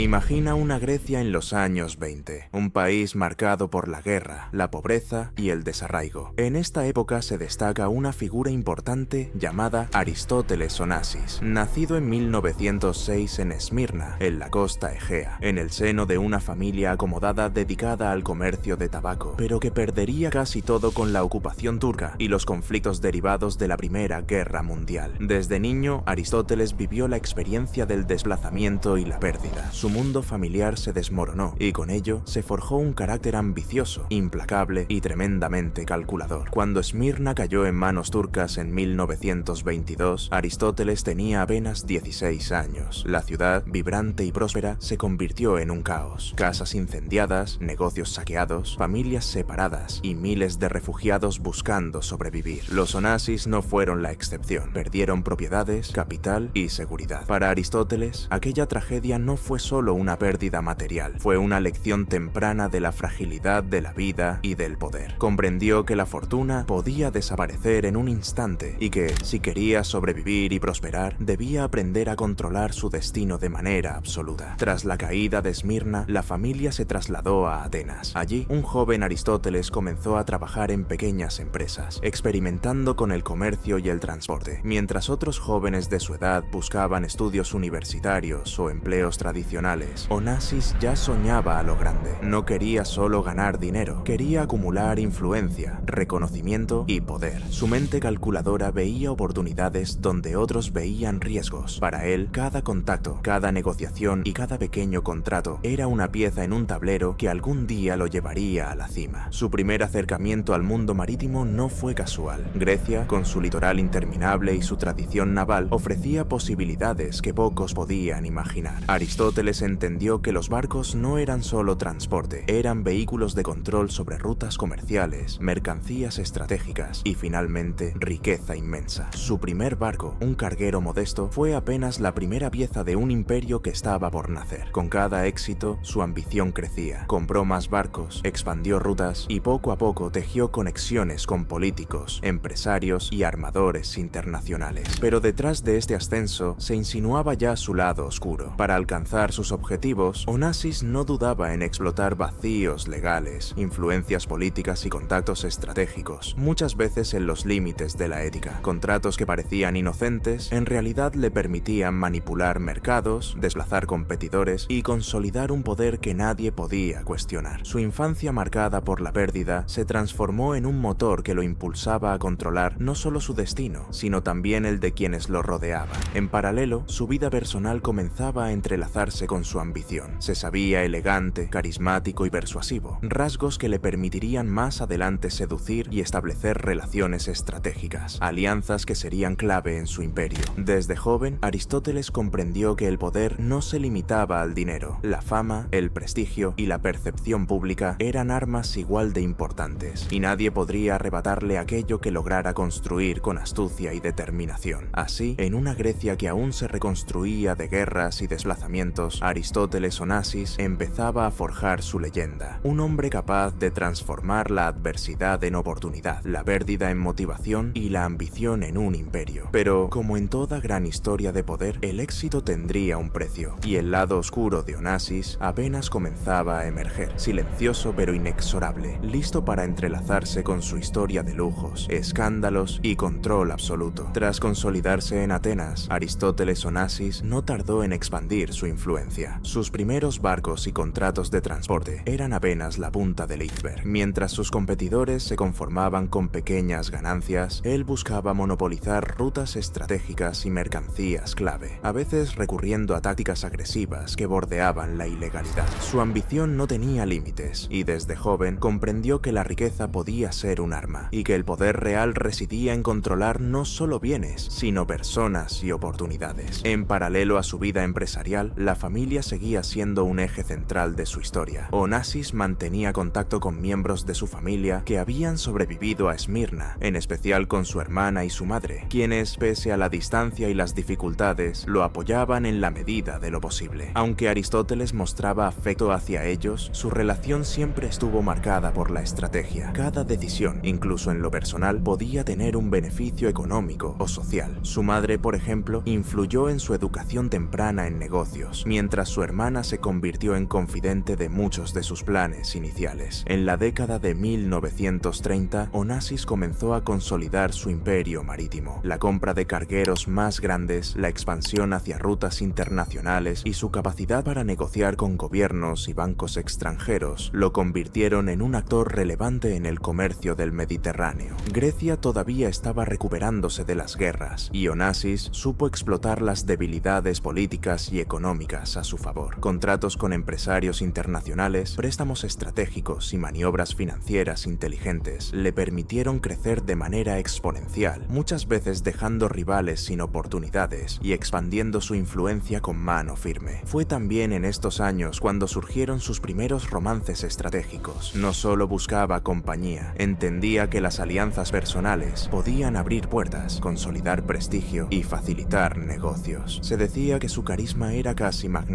Imagina una Grecia en los años 20, un país marcado por la guerra, la pobreza y el desarraigo. En esta época se destaca una figura importante llamada Aristóteles Onassis, nacido en 1906 en Esmirna, en la costa Egea, en el seno de una familia acomodada dedicada al comercio de tabaco, pero que perdería casi todo con la ocupación turca y los conflictos derivados de la Primera Guerra Mundial. Desde niño, Aristóteles vivió la experiencia del desplazamiento y la pérdida. Su mundo familiar se desmoronó y con ello se forjó un carácter ambicioso, implacable y tremendamente calculador. Cuando Esmirna cayó en manos turcas en 1922, Aristóteles tenía apenas 16 años. La ciudad, vibrante y próspera, se convirtió en un caos. Casas incendiadas, negocios saqueados, familias separadas y miles de refugiados buscando sobrevivir. Los Onassis no fueron la excepción. Perdieron propiedades, capital y seguridad. Para Aristóteles, aquella tragedia no fue solo una pérdida material, fue una lección temprana de la fragilidad de la vida y del poder. Comprendió que la fortuna podía desaparecer en un instante y que, si quería sobrevivir y prosperar, debía aprender a controlar su destino de manera absoluta. Tras la caída de Esmirna, la familia se trasladó a Atenas. Allí, un joven Aristóteles comenzó a trabajar en pequeñas empresas, experimentando con el comercio y el transporte, mientras otros jóvenes de su edad buscaban estudios universitarios o empleos tradicionales. Onassis ya soñaba a lo grande. No quería solo ganar dinero, quería acumular influencia, reconocimiento y poder. Su mente calculadora veía oportunidades donde otros veían riesgos. Para él, cada contacto, cada negociación y cada pequeño contrato era una pieza en un tablero que algún día lo llevaría a la cima. Su primer acercamiento al mundo marítimo no fue casual. Grecia, con su litoral interminable y su tradición naval, ofrecía posibilidades que pocos podían imaginar. Aristóteles entendió que los barcos no eran solo transporte, eran vehículos de control sobre rutas comerciales, mercancías estratégicas y finalmente riqueza inmensa. Su primer barco, un carguero modesto, fue apenas la primera pieza de un imperio que estaba por nacer. Con cada éxito, su ambición crecía. Compró más barcos, expandió rutas y poco a poco tejió conexiones con políticos, empresarios y armadores internacionales. Pero detrás de este ascenso se insinuaba ya su lado oscuro. Para alcanzar sus objetivos, Onassis no dudaba en explotar vacíos legales, influencias políticas y contactos estratégicos, muchas veces en los límites de la ética. Contratos que parecían inocentes, en realidad le permitían manipular mercados, desplazar competidores y consolidar un poder que nadie podía cuestionar. Su infancia marcada por la pérdida se transformó en un motor que lo impulsaba a controlar no solo su destino, sino también el de quienes lo rodeaban. En paralelo, su vida personal comenzaba a entrelazarse con su ambición. Se sabía elegante, carismático y persuasivo, rasgos que le permitirían más adelante seducir y establecer relaciones estratégicas, alianzas que serían clave en su imperio. Desde joven, Aristóteles comprendió que el poder no se limitaba al dinero. La fama, el prestigio y la percepción pública eran armas igual de importantes, y nadie podría arrebatarle aquello que lograra construir con astucia y determinación. Así, en una Grecia que aún se reconstruía de guerras y desplazamientos, Aristóteles Onassis empezaba a forjar su leyenda. Un hombre capaz de transformar la adversidad en oportunidad, la pérdida en motivación y la ambición en un imperio. Pero, como en toda gran historia de poder, el éxito tendría un precio, y el lado oscuro de Onassis apenas comenzaba a emerger, silencioso pero inexorable, listo para entrelazarse con su historia de lujos, escándalos y control absoluto. Tras consolidarse en Atenas, Aristóteles Onassis no tardó en expandir su influencia. Sus primeros barcos y contratos de transporte eran apenas la punta del iceberg. Mientras sus competidores se conformaban con pequeñas ganancias, él buscaba monopolizar rutas estratégicas y mercancías clave, a veces recurriendo a tácticas agresivas que bordeaban la ilegalidad. Su ambición no tenía límites, y desde joven comprendió que la riqueza podía ser un arma, y que el poder real residía en controlar no solo bienes, sino personas y oportunidades. En paralelo a su vida empresarial, la familia seguía siendo un eje central de su historia. Onassis mantenía contacto con miembros de su familia que habían sobrevivido a Esmirna, en especial con su hermana y su madre, quienes, pese a la distancia y las dificultades, lo apoyaban en la medida de lo posible. Aunque Aristóteles mostraba afecto hacia ellos, su relación siempre estuvo marcada por la estrategia. Cada decisión, incluso en lo personal, podía tener un beneficio económico o social. Su madre, por ejemplo, influyó en su educación temprana en negocios, mientras mientras su hermana se convirtió en confidente de muchos de sus planes iniciales. En la década de 1930, Onassis comenzó a consolidar su imperio marítimo. La compra de cargueros más grandes, la expansión hacia rutas internacionales y su capacidad para negociar con gobiernos y bancos extranjeros lo convirtieron en un actor relevante en el comercio del Mediterráneo. Grecia todavía estaba recuperándose de las guerras y Onassis supo explotar las debilidades políticas y económicas a su favor. Contratos con empresarios internacionales, préstamos estratégicos y maniobras financieras inteligentes le permitieron crecer de manera exponencial, muchas veces dejando rivales sin oportunidades y expandiendo su influencia con mano firme. Fue también en estos años cuando surgieron sus primeros romances estratégicos. No solo buscaba compañía, entendía que las alianzas personales podían abrir puertas, consolidar prestigio y facilitar negocios. Se decía que su carisma era casi magnético.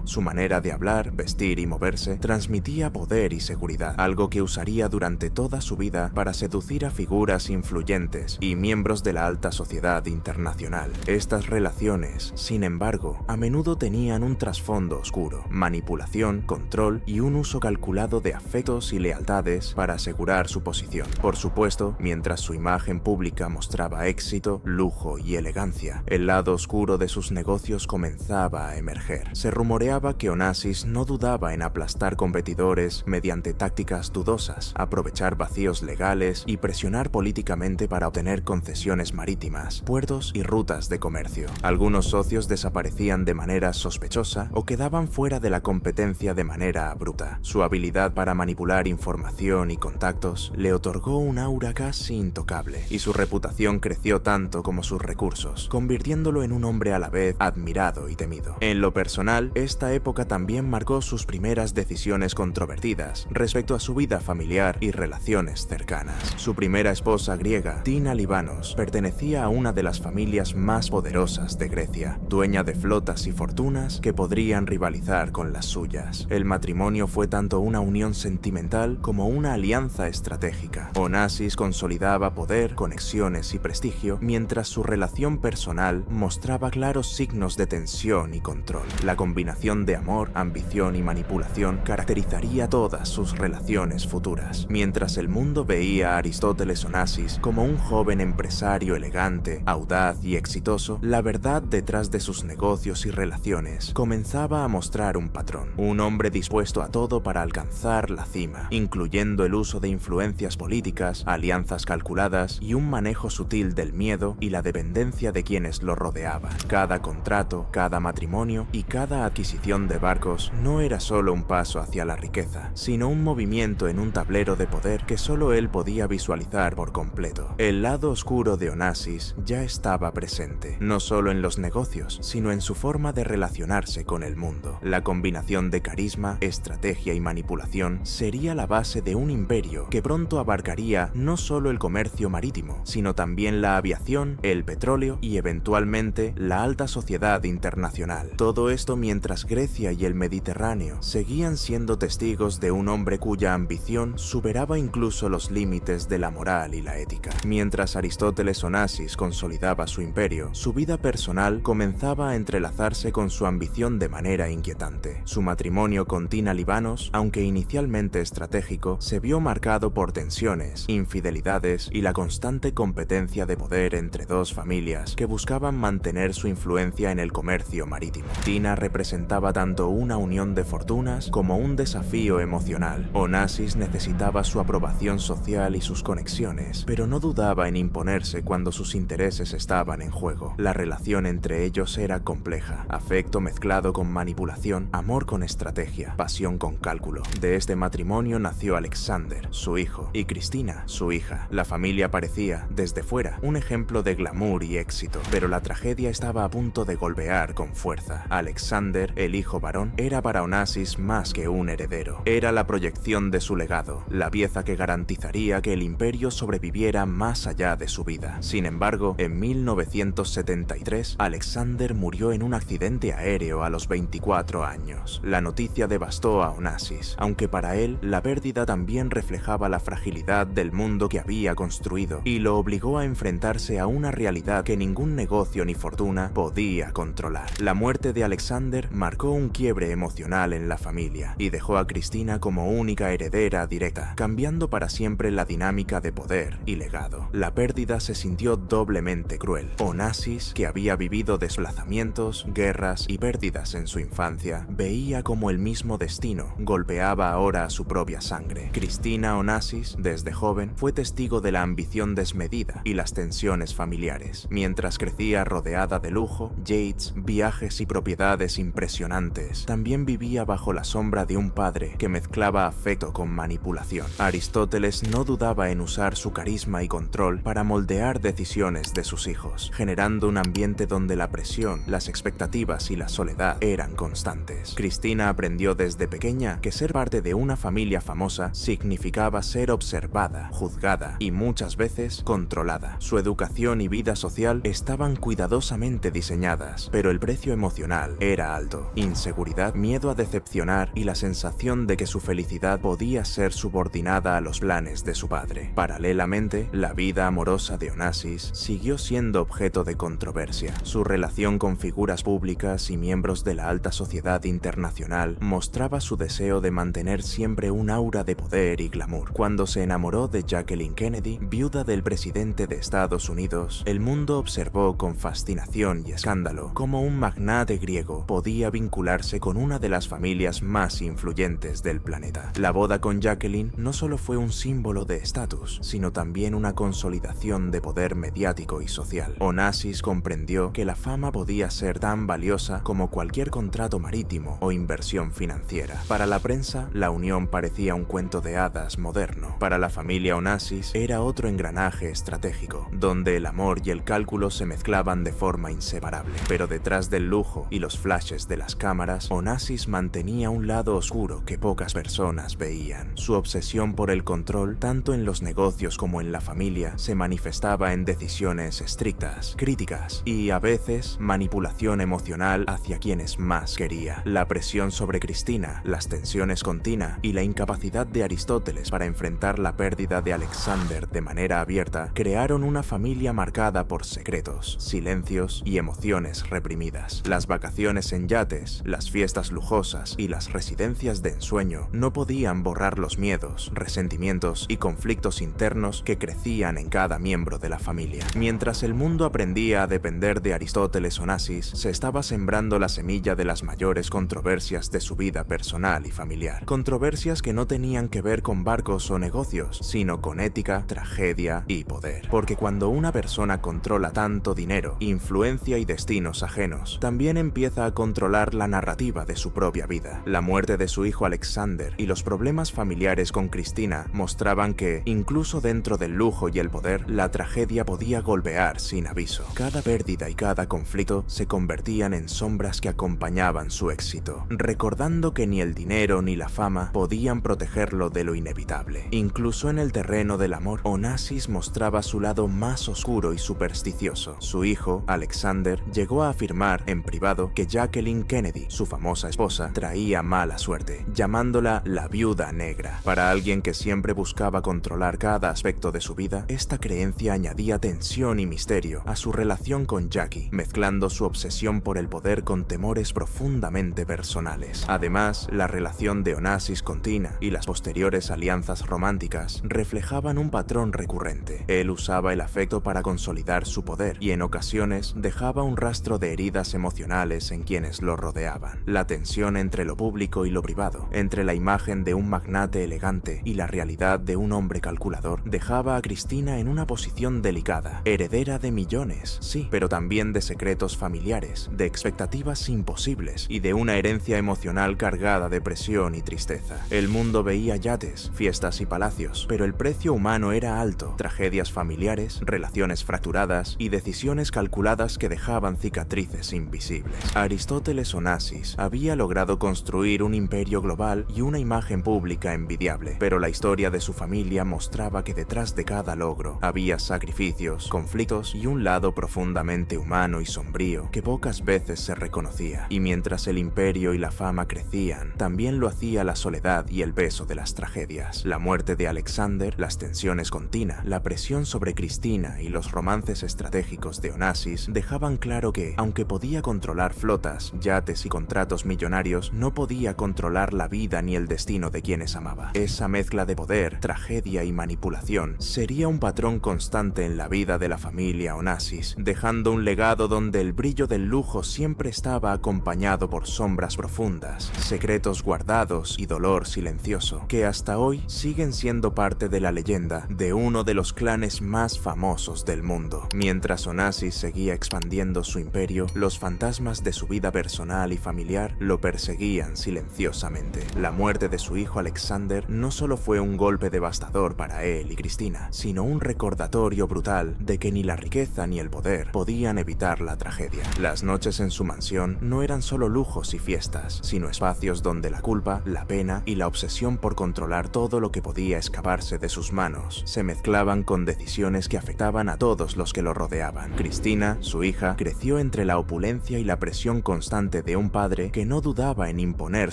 Su manera de hablar, vestir y moverse transmitía poder y seguridad, algo que usaría durante toda su vida para seducir a figuras influyentes y miembros de la alta sociedad internacional. Estas relaciones, sin embargo, a menudo tenían un trasfondo oscuro: manipulación, control y un uso calculado de afectos y lealtades para asegurar su posición. Por supuesto, mientras su imagen pública mostraba éxito, lujo y elegancia, el lado oscuro de sus negocios comenzaba a emerger. Se rumoreaba que Onassis no dudaba en aplastar competidores mediante tácticas dudosas, aprovechar vacíos legales y presionar políticamente para obtener concesiones marítimas, puertos y rutas de comercio. Algunos socios desaparecían de manera sospechosa o quedaban fuera de la competencia de manera abrupta. Su habilidad para manipular información y contactos le otorgó un aura casi intocable, y su reputación creció tanto como sus recursos, convirtiéndolo en un hombre a la vez admirado y temido. En lo personal, esta época también marcó sus primeras decisiones controvertidas respecto a su vida familiar y relaciones cercanas. Su primera esposa griega, Tina Libanos, pertenecía a una de las familias más poderosas de Grecia, dueña de flotas y fortunas que podrían rivalizar con las suyas. El matrimonio fue tanto una unión sentimental como una alianza estratégica. Onassis consolidaba poder, conexiones y prestigio, mientras su relación personal mostraba claros signos de tensión y control. La combinación de amor, ambición y manipulación caracterizaría todas sus relaciones futuras. Mientras el mundo veía a Aristóteles Onassis como un joven empresario elegante, audaz y exitoso, la verdad detrás de sus negocios y relaciones comenzaba a mostrar un patrón: un hombre dispuesto a todo para alcanzar la cima, incluyendo el uso de influencias políticas, alianzas calculadas y un manejo sutil del miedo y la dependencia de quienes lo rodeaban. Cada contrato, cada matrimonio y cada adquisición de barcos no era solo un paso hacia la riqueza, sino un movimiento en un tablero de poder que solo él podía visualizar por completo. El lado oscuro de Onassis ya estaba presente, no solo en los negocios, sino en su forma de relacionarse con el mundo. La combinación de carisma, estrategia y manipulación sería la base de un imperio que pronto abarcaría no solo el comercio marítimo, sino también la aviación, el petróleo y eventualmente la alta sociedad internacional. Todo esto mientras Grecia y el Mediterráneo seguían siendo testigos de un hombre cuya ambición superaba incluso los límites de la moral y la ética. Mientras Aristóteles Onassis consolidaba su imperio, su vida personal comenzaba a entrelazarse con su ambición de manera inquietante. Su matrimonio con Tina Libanos, aunque inicialmente estratégico, se vio marcado por tensiones, infidelidades y la constante competencia de poder entre dos familias que buscaban mantener su influencia en el comercio marítimo. Tina representaba tanto una unión de fortunas como un desafío emocional. Onassis necesitaba su aprobación social y sus conexiones, pero no dudaba en imponerse cuando sus intereses estaban en juego. La relación entre ellos era compleja: afecto mezclado con manipulación, amor con estrategia, pasión con cálculo. De este matrimonio nació Alexander, su hijo, y Cristina, su hija. La familia parecía, desde fuera, un ejemplo de glamour y éxito, pero la tragedia estaba a punto de golpear con fuerza. Alexander, el hijo varón, era para Onassis más que un heredero. Era la proyección de su legado, la pieza que garantizaría que el imperio sobreviviera más allá de su vida. Sin embargo, en 1973, Alexander murió en un accidente aéreo a los 24 años. La noticia devastó a Onassis, aunque para él la pérdida también reflejaba la fragilidad del mundo que había construido y lo obligó a enfrentarse a una realidad que ningún negocio ni fortuna podía controlar. La muerte de Alexander Alexander marcó un quiebre emocional en la familia y dejó a Cristina como única heredera directa, cambiando para siempre la dinámica de poder y legado. La pérdida se sintió doblemente cruel. Onassis, que había vivido desplazamientos, guerras y pérdidas en su infancia, veía como el mismo destino golpeaba ahora a su propia sangre. Cristina Onassis, desde joven, fue testigo de la ambición desmedida y las tensiones familiares. Mientras crecía rodeada de lujo, yates, viajes y propiedades impresionantes, también vivía bajo la sombra de un padre que mezclaba afecto con manipulación. Aristóteles no dudaba en usar su carisma y control para moldear decisiones de sus hijos, generando un ambiente donde la presión, las expectativas y la soledad eran constantes. Cristina aprendió desde pequeña que ser parte de una familia famosa significaba ser observada, juzgada y muchas veces controlada. Su educación y vida social estaban cuidadosamente diseñadas, pero el precio emocional era alto. Inseguridad, miedo a decepcionar y la sensación de que su felicidad podía ser subordinada a los planes de su padre. Paralelamente, la vida amorosa de Onassis siguió siendo objeto de controversia. Su relación con figuras públicas y miembros de la alta sociedad internacional mostraba su deseo de mantener siempre un aura de poder y glamour. Cuando se enamoró de Jacqueline Kennedy, viuda del presidente de Estados Unidos, el mundo observó con fascinación y escándalo cómo un magnate griego podía vincularse con una de las familias más influyentes del planeta. La boda con Jacqueline no solo fue un símbolo de estatus, sino también una consolidación de poder mediático y social. Onassis comprendió que la fama podía ser tan valiosa como cualquier contrato marítimo o inversión financiera. Para la prensa, la unión parecía un cuento de hadas moderno. Para la familia Onassis era otro engranaje estratégico, donde el amor y el cálculo se mezclaban de forma inseparable. Pero detrás del lujo y los flashes de las cámaras, Onassis mantenía un lado oscuro que pocas personas veían. Su obsesión por el control, tanto en los negocios como en la familia, se manifestaba en decisiones estrictas, críticas y, a veces, manipulación emocional hacia quienes más quería. La presión sobre Cristina, las tensiones con Tina y la incapacidad de Aristóteles para enfrentar la pérdida de Alexander de manera abierta crearon una familia marcada por secretos, silencios y emociones reprimidas. Las vacaciones en yates, las fiestas lujosas y las residencias de ensueño no podían borrar los miedos, resentimientos y conflictos internos que crecían en cada miembro de la familia. Mientras el mundo aprendía a depender de Aristóteles Onassis, se estaba sembrando la semilla de las mayores controversias de su vida personal y familiar. Controversias que no tenían que ver con barcos o negocios, sino con ética, tragedia y poder. Porque cuando una persona controla tanto dinero, influencia y destinos ajenos, también empieza a controlar la narrativa de su propia vida. La muerte de su hijo Alexander y los problemas familiares con Cristina mostraban que, incluso dentro del lujo y el poder, la tragedia podía golpear sin aviso. Cada pérdida y cada conflicto se convertían en sombras que acompañaban su éxito, recordando que ni el dinero ni la fama podían protegerlo de lo inevitable. Incluso en el terreno del amor, Onassis mostraba su lado más oscuro y supersticioso. Su hijo, Alexander, llegó a afirmar en privado que Jacqueline Kennedy, su famosa esposa, traía mala suerte, llamándola la viuda negra. Para alguien que siempre buscaba controlar cada aspecto de su vida, esta creencia añadía tensión y misterio a su relación con Jackie, mezclando su obsesión por el poder con temores profundamente personales. Además, la relación de Onassis con Tina y las posteriores alianzas románticas reflejaban un patrón recurrente. Él usaba el afecto para consolidar su poder y en ocasiones dejaba un rastro de heridas emocionales en quienes lo rodeaban. La tensión entre lo público y lo privado, entre la imagen de un magnate elegante y la realidad de un hombre calculador, dejaba a Cristina en una posición delicada, heredera de millones, sí, pero también de secretos familiares, de expectativas imposibles y de una herencia emocional cargada de presión y tristeza. El mundo veía yates, fiestas y palacios, pero el precio humano era alto, tragedias familiares, relaciones fracturadas y decisiones calculadas que dejaban cicatrices invisibles. Aristóteles Onassis había logrado construir un imperio global y una imagen pública envidiable, pero la historia de su familia mostraba que detrás de cada logro había sacrificios, conflictos y un lado profundamente humano y sombrío que pocas veces se reconocía. Y mientras el imperio y la fama crecían, también lo hacía la soledad y el peso de las tragedias. La muerte de Alexander, las tensiones con Tina, la presión sobre Cristina y los romances estratégicos de Onassis dejaban claro que, aunque podía controlar flotas flotas, yates y contratos millonarios, no podía controlar la vida ni el destino de quienes amaba. Esa mezcla de poder, tragedia y manipulación sería un patrón constante en la vida de la familia Onassis, dejando un legado donde el brillo del lujo siempre estaba acompañado por sombras profundas, secretos guardados y dolor silencioso, que hasta hoy siguen siendo parte de la leyenda de uno de los clanes más famosos del mundo. Mientras Onassis seguía expandiendo su imperio, los fantasmas de su vida personal y familiar lo perseguían silenciosamente. La muerte de su hijo Alexander no solo fue un golpe devastador para él y Cristina, sino un recordatorio brutal de que ni la riqueza ni el poder podían evitar la tragedia. Las noches en su mansión no eran solo lujos y fiestas, sino espacios donde la culpa, la pena y la obsesión por controlar todo lo que podía escaparse de sus manos se mezclaban con decisiones que afectaban a todos los que lo rodeaban. Cristina, su hija, creció entre la opulencia y la presión constante de un padre que no dudaba en imponer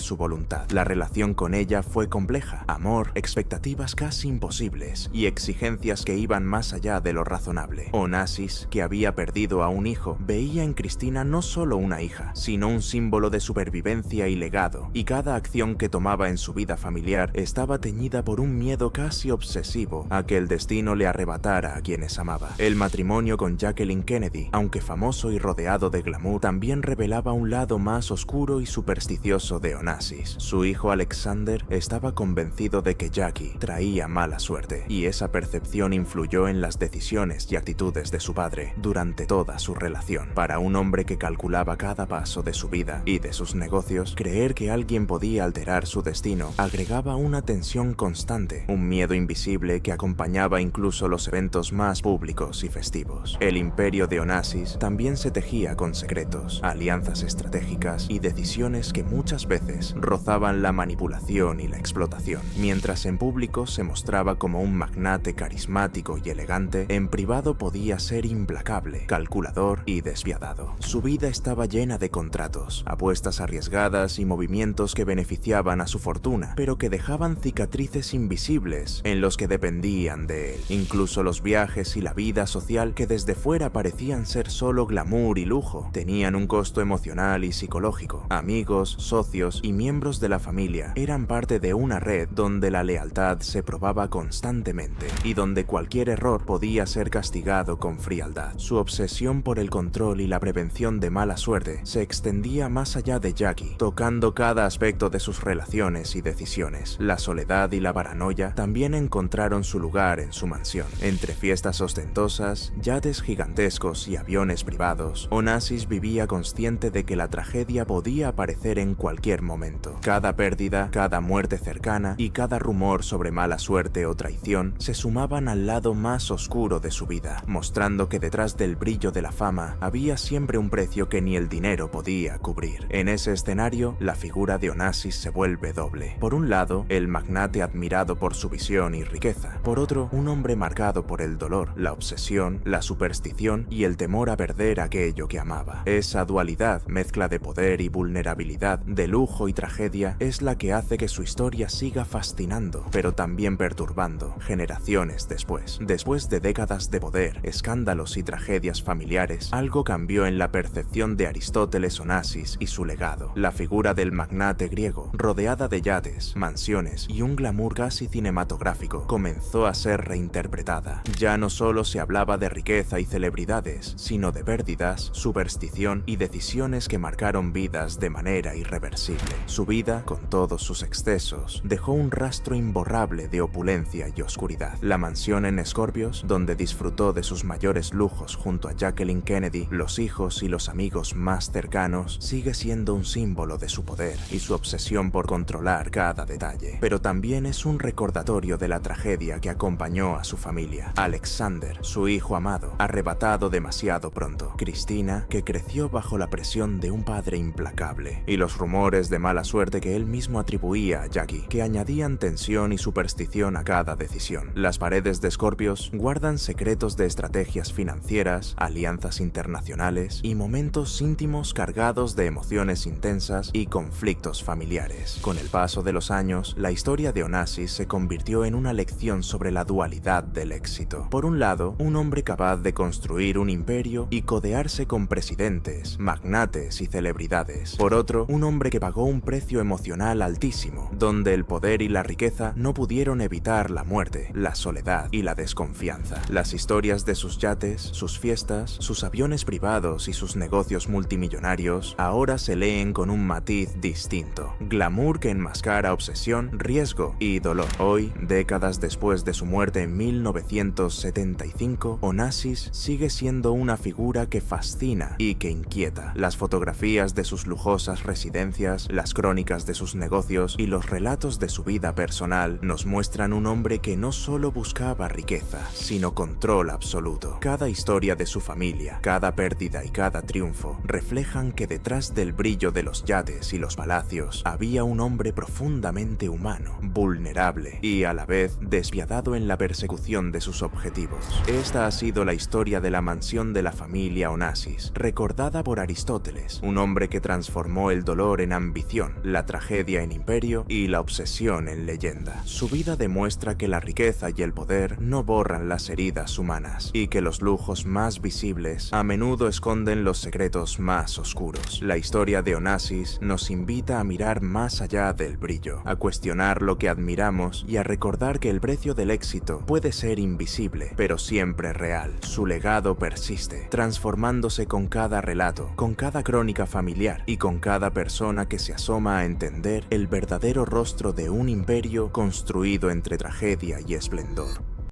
su voluntad. La relación con ella fue compleja: amor, expectativas casi imposibles y exigencias que iban más allá de lo razonable. Onassis, que había perdido a un hijo, veía en Cristina no solo una hija, sino un símbolo de supervivencia y legado, y cada acción que tomaba en su vida familiar estaba teñida por un miedo casi obsesivo a que el destino le arrebatara a quienes amaba. El matrimonio con Jacqueline Kennedy, aunque famoso y rodeado de glamour, también revelaba un lado más oscuro y supersticioso de Onassis. Su hijo Alexander estaba convencido de que Jackie traía mala suerte, y esa percepción influyó en las decisiones y actitudes de su padre durante toda su relación. Para un hombre que calculaba cada paso de su vida y de sus negocios, creer que alguien podía alterar su destino agregaba una tensión constante, un miedo invisible que acompañaba incluso los eventos más públicos y festivos. El imperio de Onassis también se tejía con secretos, alianzas estratégicas y decisiones que muchas veces rozaban la manipulación y la explotación. Mientras en público se mostraba como un magnate carismático y elegante, en privado podía ser implacable, calculador y despiadado. Su vida estaba llena de contratos, apuestas arriesgadas y movimientos que beneficiaban a su fortuna, pero que dejaban cicatrices invisibles en los que dependían de él. Incluso los viajes y la vida social, que desde fuera parecían ser solo glamour y lujo, tenían un costo emocional y psicológico. Amigos, socios y miembros de la familia eran parte de una red donde la lealtad se probaba constantemente y donde cualquier error podía ser castigado con frialdad. Su obsesión por el control y la prevención de mala suerte se extendía más allá de Jackie, tocando cada aspecto de sus relaciones y decisiones. La soledad y la paranoia también encontraron su lugar en su mansión. Entre fiestas ostentosas, yates gigantescos y aviones privados, Onassis vivía consciente de que la tragedia podía aparecer en cualquier momento. Cada pérdida, cada muerte cercana y cada rumor sobre mala suerte o traición se sumaban al lado más oscuro de su vida, mostrando que detrás del brillo de la fama había siempre un precio que ni el dinero podía cubrir. En ese escenario, la figura de Onassis se vuelve doble. Por un lado, el magnate admirado por su visión y riqueza. Por otro, un hombre marcado por el dolor, la obsesión, la superstición y el temor a perder aquello que amaba. Esa dualidad, mezcla de poder y vulnerabilidad, de lujo y tragedia, es la que hace que su historia siga fascinando, pero también perturbando, generaciones después. Después de décadas de poder, escándalos y tragedias familiares, algo cambió en la percepción de Aristóteles Onassis y su legado. La figura del magnate griego, rodeada de yates, mansiones y un glamour casi cinematográfico, comenzó a ser reinterpretada. Ya no solo se hablaba de riqueza y celebridades, sino de pérdidas, superstición y decisiones que marcaron vidas de manera irreversible. Su vida, con todos sus excesos, dejó un rastro imborrable de opulencia y oscuridad. La mansión en Scorpios, donde disfrutó de sus mayores lujos junto a Jacqueline Kennedy, los hijos y los amigos más cercanos, sigue siendo un símbolo de su poder y su obsesión por controlar cada detalle. Pero también es un recordatorio de la tragedia que acompañó a su familia. Alexander, su hijo amado, arrebatado demasiado pronto. Cristina, que creció bajo la presión de un padre implacable. Y los rumores de mala suerte que él mismo atribuía a Jackie, que añadían tensión y superstición a cada decisión. Las paredes de Scorpios guardan secretos de estrategias financieras, alianzas internacionales y momentos íntimos cargados de emociones intensas y conflictos familiares. Con el paso de los años, la historia de Onassis se convirtió en una lección sobre la dualidad del éxito. Por un lado, un hombre capaz de construir un imperio y codearse con presidentes, magnates magnates y celebridades. Por otro, un hombre que pagó un precio emocional altísimo, donde el poder y la riqueza no pudieron evitar la muerte, la soledad y la desconfianza. Las historias de sus yates, sus fiestas, sus aviones privados y sus negocios multimillonarios ahora se leen con un matiz distinto. Glamour que enmascara obsesión, riesgo y dolor. Hoy, décadas después de su muerte en 1975, Onassis sigue siendo una figura que fascina y que inquieta. Las fotografías de sus lujosas residencias, las crónicas de sus negocios y los relatos de su vida personal nos muestran un hombre que no solo buscaba riqueza, sino control absoluto. Cada historia de su familia, cada pérdida y cada triunfo reflejan que detrás del brillo de los yates y los palacios había un hombre profundamente humano, vulnerable y a la vez despiadado en la persecución de sus objetivos. Esta ha sido la historia de la mansión de la familia Onassis, recordada por Aristóteles, un hombre que transformó el dolor en ambición, la tragedia en imperio y la obsesión en leyenda. Su vida demuestra que la riqueza y el poder no borran las heridas humanas y que los lujos más visibles a menudo esconden los secretos más oscuros. La historia de Onassis nos invita a mirar más allá del brillo, a cuestionar lo que admiramos y a recordar que el precio del éxito puede ser invisible, pero siempre real. Su legado persiste, transformándose con cada relato, con cada crónica familiar y con cada persona que se asoma a entender el verdadero rostro de un imperio construido entre tragedia y esplendor.